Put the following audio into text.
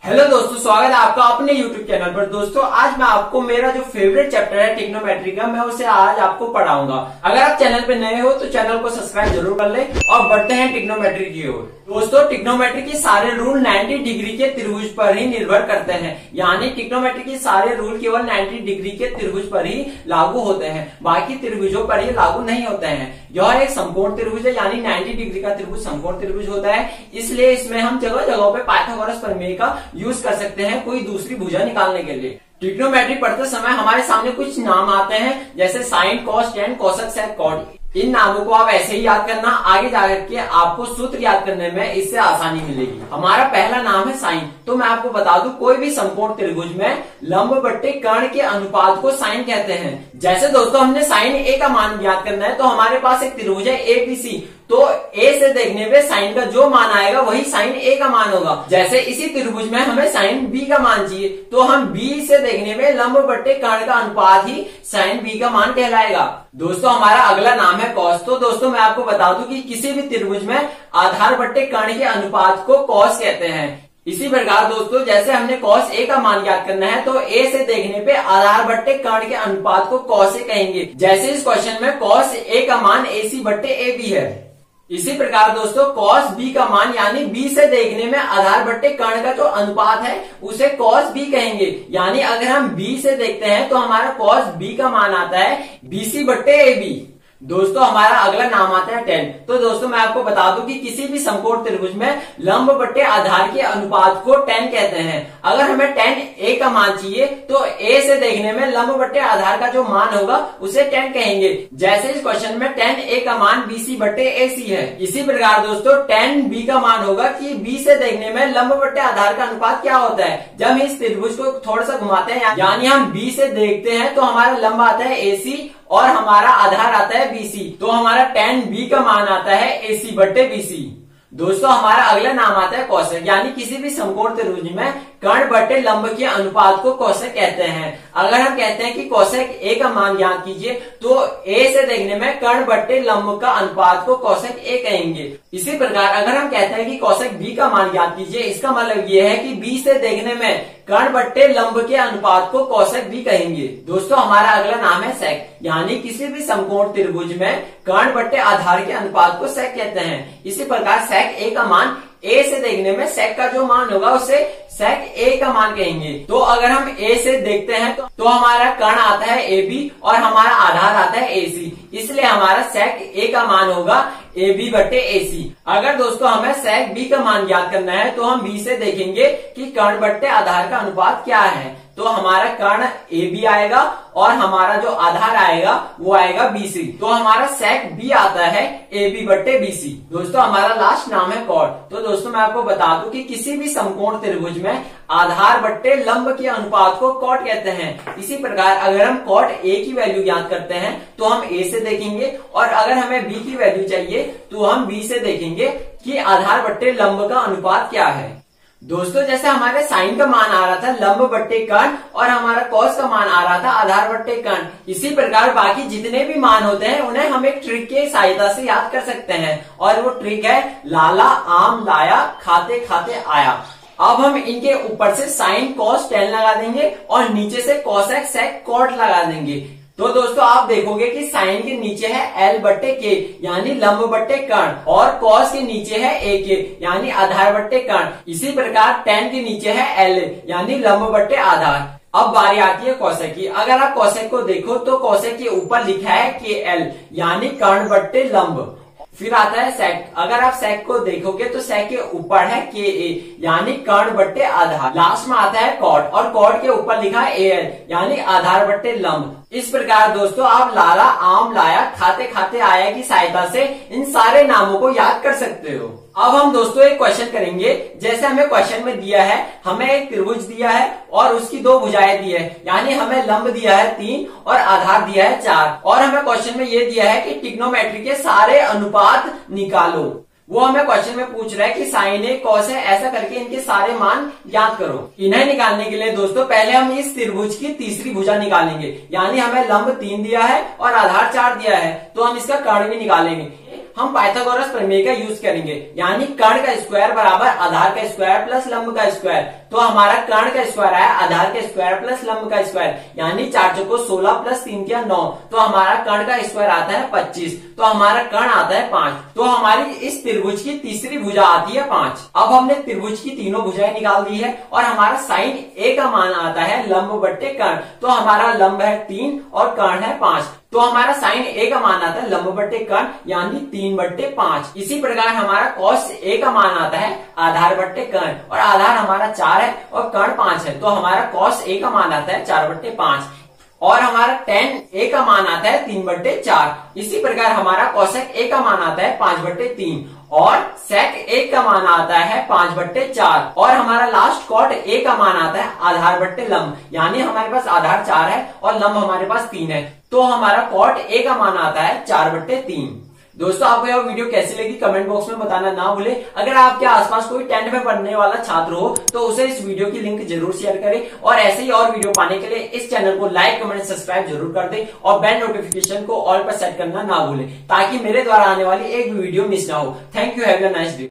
Hello दोस्तों, स्वागत है आपका अपने YouTube चैनल पर। दोस्तों आज मैं आपको मेरा जो फेवरेट चैप्टर है ट्रिग्नोमेट्री का, मैं उसे आज आपको पढ़ाऊंगा। अगर आप चैनल पे नए हो तो चैनल को सब्सक्राइब जरूर कर ले और बढ़ते हैं ट्रिग्नोमेट्री की ओर। दोस्तों ट्रिग्नोमेट्री के सारे रूल 90 डिग्री के त्रिभुज पर ही निर्भर करते हैं, यानी ट्रिग्नोमेट्री के सारे रूल केवल 90 डिग्री के त्रिभुज पर ही लागू होते हैं, बाकी त्रिभुजों पर ये लागू नहीं होते हैं। यह एक समकोण त्रिभुज है, यानी 90 डिग्री का त्रिभुज समकोण त्रिभुज होता है, इसलिए इसमें हम जगह जगह पे पाइथागोरस प्रमेय का यूज कर सकते हैं कोई दूसरी भुजा निकालने के लिए। ट्रिग्नोमेट्री पढ़ते समय हमारे सामने कुछ नाम आते हैं, जैसे साइन, कॉस, टेन, कोसेक, सेक, कॉट। इन नामों को आप ऐसे ही याद करना, आगे जाकर के आपको सूत्र याद करने में इससे आसानी मिलेगी। हमारा पहला नाम है साइन। तो मैं आपको बता दूं, कोई भी समकोण त्रिभुज में लंब बट्टे कर्ण के अनुपात को साइन कहते हैं। जैसे दोस्तों हमने साइन ए का मान ज्ञात करना है, तो हमारे पास एक त्रिभुज है एबीसी, तो ए से देखने पे साइन का जो मान आएगा वही साइन ए का मान होगा। जैसे इसी त्रिभुज में हमें साइन बी का मान चाहिए, तो हम बी से देखने में लंब बट्टे कर्ण का अनुपात ही साइन बी का मान कहलाएगा। दोस्तों हमारा अगला नाम है कॉस। तो दोस्तों मैं आपको बता दूं कि किसी भी त्रिभुज में आधार बट्टे कर्ण के अनुपात को कॉस कहते हैं। इसी प्रकार दोस्तों जैसे हमने कॉस ए का मान ज्ञात करना है, तो ए से देखने पे आधार बट्टे कर्ण के अनुपात को कॉस ए कहेंगे। जैसे इस क्वेश्चन में कॉस ए का मान AC बट्टे AB है। इसी प्रकार दोस्तों कॉस बी का मान, यानी बी से देखने में आधार बट्टे कर्ण का जो अनुपात है उसे कॉस बी कहेंगे। यानी अगर हम बी से देखते हैं तो हमारा कॉस बी का मान आता है BC बट्टे AB। दोस्तों हमारा अगला नाम आता है टेन। तो दोस्तों मैं आपको बता दूं कि किसी भी समकोण त्रिभुज में लंब बट्टे आधार के अनुपात को टेन कहते हैं। अगर हमें टेन ए का मान चाहिए तो ए से देखने में लंब बट्टे आधार का जो मान होगा उसे टेन कहेंगे। जैसे इस क्वेश्चन में टेन ए का मान BC बट्टे AC है। इसी प्रकार दोस्तों टेन बी का मान होगा कि बी से देखने में लंब बट्टे आधार का अनुपात क्या होता है। जब हम इस त्रिभुज को थोड़ा सा घुमाते हैं, यानी हम बी से देखते हैं, तो हमारा लंब आता है AC और हमारा आधार आता है BC, तो हमारा टेन बी का मान आता है AC बट्टे BC। दोस्तों हमारा अगला नाम आता है कोसेक, यानी किसी भी समकोण त्रिभुज में कर्ण बट्टे लंब के अनुपात को कोसेक कहते हैं। अगर हम कहते हैं कि कोसेक ए का मान ज्ञात कीजिए, तो ए से देखने में कर्ण बट्टे लंब का अनुपात को कोसेक ए कहेंगे। इसी प्रकार अगर हम कहते हैं कि कोसेक बी का मान ज्ञात कीजिए, इसका मतलब ये है कि बी से देखने में कर्ण बट्टे लंब के अनुपात को कोसेक बी कहेंगे। दोस्तों हमारा अगला नाम है सेक, यानी किसी भी समकोण त्रिभुज में कर्ण बट्टे आधार के अनुपात को सेक कहते हैं। इसी प्रकार सेक ए का मान ए से देखने में सेक का जो मान होगा उसे सेक ए का मान कहेंगे। तो अगर हम ए से देखते हैं तो हमारा कर्ण आता है AB और हमारा आधार आता है AC, इसलिए हमारा सेक ए का मान होगा AB बट्टे AC। अगर दोस्तों हमें सेक B का मान ज्ञात करना है, तो हम B से देखेंगे कि कर्ण बट्टे आधार का अनुपात क्या है। तो हमारा कर्ण AB आएगा और हमारा जो आधार आएगा वो आएगा BC, तो हमारा सेक B आता है AB बट्टे BC। दोस्तों हमारा लास्ट नाम है कॉट। तो दोस्तों मैं आपको बता दूं कि किसी भी समकोण त्रिभुज में आधार बट्टे लंब के अनुपात को कॉट कहते हैं। इसी प्रकार अगर हम कॉट A की वैल्यू ज्ञात करते हैं तो हम A से देखेंगे, और अगर हमें B की वैल्यू चाहिए तो हम B से देखेंगे कि आधार बट्टे लंब का अनुपात क्या है। दोस्तों जैसे हमारे साइन का मान आ रहा था लंब बट्टे कर्ण और हमारा कॉस का मान आ रहा था आधार बट्टे कर्ण, इसी प्रकार बाकी जितने भी मान होते हैं उन्हें हम एक ट्रिक की सहायता से याद कर सकते हैं, और वो ट्रिक है लाला आम लाया खाते खाते आया। अब हम इनके ऊपर से साइन कॉस टेन लगा देंगे और नीचे से कोसेक सेक कॉट लगा देंगे। तो दोस्तों आप देखोगे कि साइन के नीचे है L बट्टे K, यानी लंब बट्टे कर्ण, और कॉस के नीचे है AK, यानी आधार बट्टे कर्ण। इसी प्रकार टेन के नीचे है L, यानी लंब बट्टे आधार। अब बारी आती है कोसेक की। अगर आप कोसेक को देखो तो कोसेक के ऊपर लिखा है KL, यानी कर्ण बट्टे लंब। फिर आता है सेक। अगर आप सेक को देखोगे तो सेक के ऊपर है KA, यानी कर्ण बट्टे आधार। लास्ट में आता है कॉट, और कॉट के ऊपर लिखा है AL, यानी आधार बट्टे लंब। इस प्रकार दोस्तों आप लाला आम लाया खाते खाते आया की सहायता से इन सारे नामों को याद कर सकते हो। अब हम दोस्तों एक क्वेश्चन करेंगे। जैसे हमें क्वेश्चन में दिया है, हमें एक त्रिभुज दिया है और उसकी दो भुजाएं दी है, यानी हमें लंब दिया है 3 और आधार दिया है 4, और हमें क्वेश्चन में ये दिया है कि ट्रिग्नोमेट्री के सारे अनुपात निकालो। वो हमें क्वेश्चन में पूछ रहा है कि साइन ए कॉस है, ऐसा करके इनके सारे मान ज्ञात करो। इन्हें निकालने के लिए दोस्तों पहले हम इस त्रिभुज की तीसरी भुजा निकालेंगे, यानी हमें लंब 3 दिया है और आधार 4 दिया है, तो हम इसका कर्ण भी निकालेंगे। हम पाइथागोरस प्रमेय का यूज करेंगे, यानी कर्ण का स्क्वायर बराबर आधार का स्क्वायर प्लस लंब का स्क्वायर। तो हमारा कर्ण का स्क्वायर आया आधार का स्क्वायर प्लस लंब का स्क्वायर, यानी 4 चौको 16 प्लस 3 क्या 9। तो हमारा कर्ण का स्क्वायर आता है 25, तो हमारा कर्ण आता है 5। तो हमारी इस त्रिभुज की तीसरी भुजा आती है 5। अब हमने त्रिभुज की तीनों भुजाएं निकाल दी है और हमारा साइन ए का मान आता है लंब बट्टे कर्ण। तो हमारा लंब है 3 और कर्ण है 5, तो हमारा साइन ए का मान आता है लंब बट्टे कर्ण यानी 3/5। इसी प्रकार हमारा कॉस ए का मान आता है आधार बट्टे कर्ण, और आधार हमारा 4 है और कर्ण 5 है, तो हमारा कॉस ए का मान आता है 4/5। और हमारा टेन ए का मान आता है 3/4। इसी प्रकार हमारा कोसेक ए का मान आता है 5/3 और सेक ए का मान आता है 5/4। और हमारा लास्ट कॉट ए का मान आता है आधार बट्टे लंब, यानी हमारे पास आधार 4 है और लंब हमारे पास 3 है, तो हमारा कॉट ए का मान आता है 4/3। दोस्तों आपको यह वीडियो कैसी लगी कमेंट बॉक्स में बताना ना भूले। अगर आपके आसपास कोई 10th में पढ़ने वाला छात्र हो तो उसे इस वीडियो की लिंक जरूर शेयर करें, और ऐसे ही और वीडियो पाने के लिए इस चैनल को लाइक कमेंट सब्सक्राइब जरूर कर दें और बेल नोटिफिकेशन को ऑल पर सेट करना ना भूलें, ताकि मेरे द्वारा आने वाली एक भी वीडियो मिस ना हो। Thank you, have a nice day.